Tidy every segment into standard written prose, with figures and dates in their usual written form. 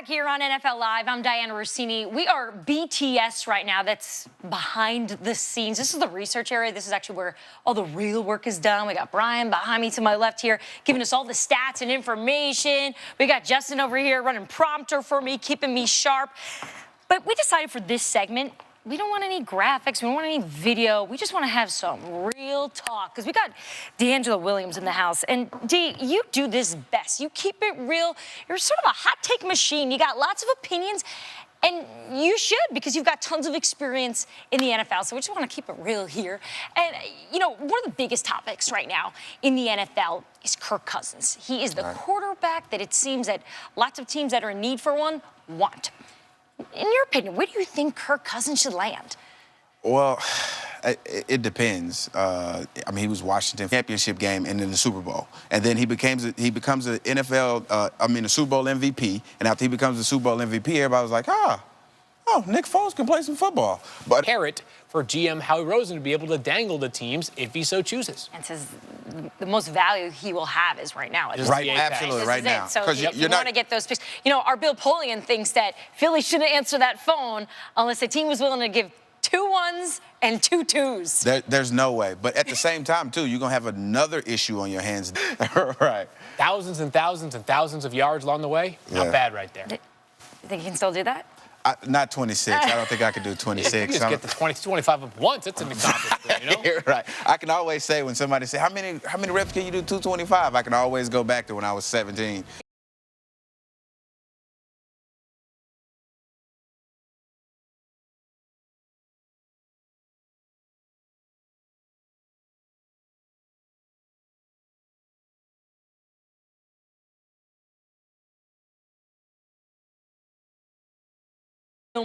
here on NFL Live. I'm Dianna Russini. We are BTS right now. That's behind the scenes. This is the research area. This is actually where all the real work is done. We got Brian behind me to my left here, giving us all the stats and information. We got Justin over here running prompter for me, keeping me sharp. But we decided for this segment, we don't want any graphics. We don't want any video. We just want to have some real talk because we got D'Angelo Williams in the house. And D, you do this best. You keep it real. You're sort of a hot take machine. You got lots of opinions, and you should because you've got tons of experience in the NFL. So we just want to keep it real here. And, you know, one of the biggest topics right now in the NFL is Kirk Cousins. He is the quarterback that it seems that lots of teams that are in need for one want. In your opinion, where do you think Kirk Cousins should land? Well, it depends. I mean, he was Washington championship game and then the Super Bowl, and then he becomes an NFL, a Super Bowl MVP. And after he becomes the Super Bowl MVP, everybody was like, oh, Nick Foles can play some football. But carrot for GM Howie Roseman to be able to dangle the teams if he so chooses. And says the most value he will have is right now. Right, absolutely, right now. So if you want to get those picks, you know, our Bill Polian thinks that Philly shouldn't answer that phone unless the team was willing to give 2 1s and 2 2s. There's no way. But at the same time, too, you're going to have another issue on your hands. Right. Thousands and thousands and thousands of yards along the way. Not bad right there. You think he can still do that? Not 26. I don't think I could do 26. You just get the 20, 25 up once. It's an accomplishment, you know? You're right. I can always say when somebody says, how many reps can you do 225? I can always go back to when I was 17.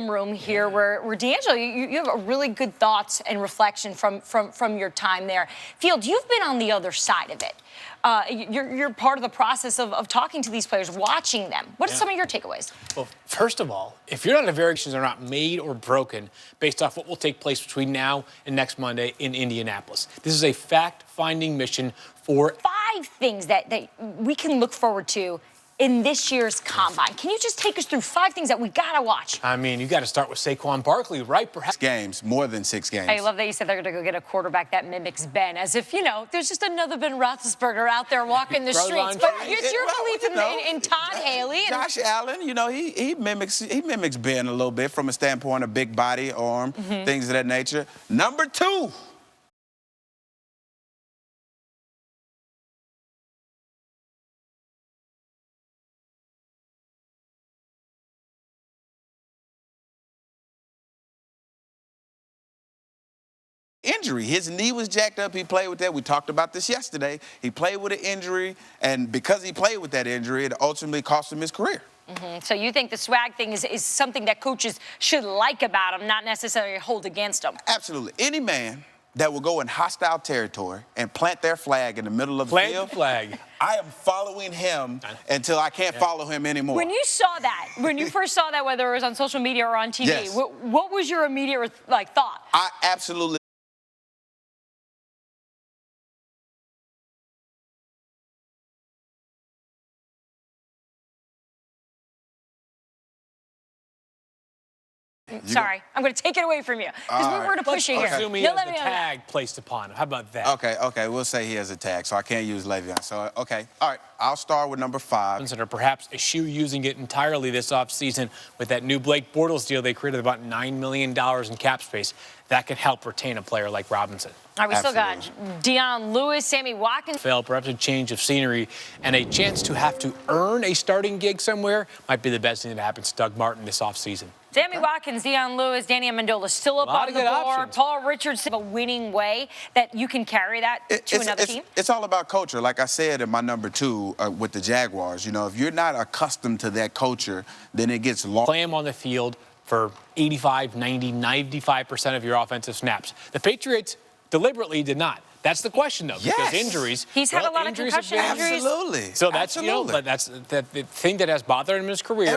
Room here where D'Angelo, you have a really good thoughts and reflection from your time there. Field, you've been on the other side of it. You're part of the process of talking to these players, watching them. What are some of your takeaways? Well, first of all, if you're not in variations are not made or broken based off what will take place between now and next Monday in Indianapolis. This is a fact-finding mission for 5 things that we can look forward to in this year's Combine. Can you just take us through 5 things that we got to watch? I mean, you got to start with Saquon Barkley, right? Perhaps games, more than 6 games. I love that you said they're going to go get a quarterback that mimics Ben, as if, you know, there's just another Ben Roethlisberger out there walking the streets. But it's your belief in Todd Haley. Josh Allen, you know, he mimics Ben a little bit from a standpoint of big body, arm, things of that nature. Number 2. Injury. His knee was jacked up. He played with that. We talked about this yesterday. He played with an injury, and because he played with that injury, it ultimately cost him his career. So you think the swag thing is something that coaches should like about him, not necessarily hold against him? Absolutely. Any man that will go in hostile territory and plant their flag in the middle of the field. Plant the flag. I am following him until I can't follow him anymore. When you saw that, when you first saw that, whether it was on social media or on TV, what was your immediate thought? I absolutely. Sorry, I'm going to take it away from you because we're to push you here. Assuming he has the tag placed upon him. How about that? Okay, we'll say he has a tag, so I can't use Le'Veon. So, okay, all right, I'll start with number 5. Consider perhaps eschew using it entirely this offseason with that new Blake Bortles deal. They created about $9 million in cap space. That could help retain a player like Robinson. All right, we still got Dion Lewis, Sammy Watkins. Perhaps a change of scenery and a chance to have to earn a starting gig somewhere might be the best thing that happens to Doug Martin this offseason. Sammy Watkins, Dion Lewis, Danny Amendola still up on the board. Options. Paul Richardson, a winning way that you can carry that to another team. It's all about culture. Like I said in my number 2 with the Jaguars, you know, if you're not accustomed to that culture, then it gets long. Play him on the field for 85, 90, 95% of your offensive snaps. The Patriots deliberately did not. That's the question, though, because injuries. He's had a lot of concussion injuries. Absolutely. So that's, you know, that's the thing that has bothered him in his career.